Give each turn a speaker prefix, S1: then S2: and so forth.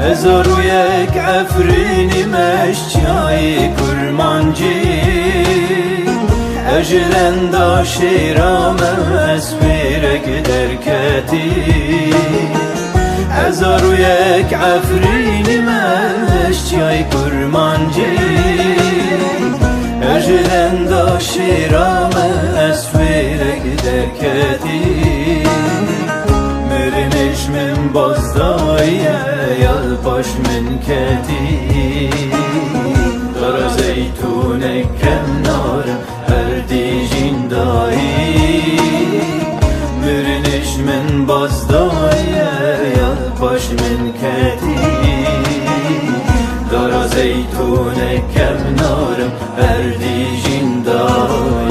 S1: هزار و یک عفرینی مشتیای کرمانجی اجلندا شیرام اسپیرک درکتی هزار و یک عفرینی مشتیای کرمانجی اجلندا شیرام اسپیرک درکتی مرنش من بازدایه یال باش من کتی دارا زیتون کنارم هر دیجین دایی مرنش من بازدایه یال باش من کتی دارا زیتون کنارم هر دیجین دایی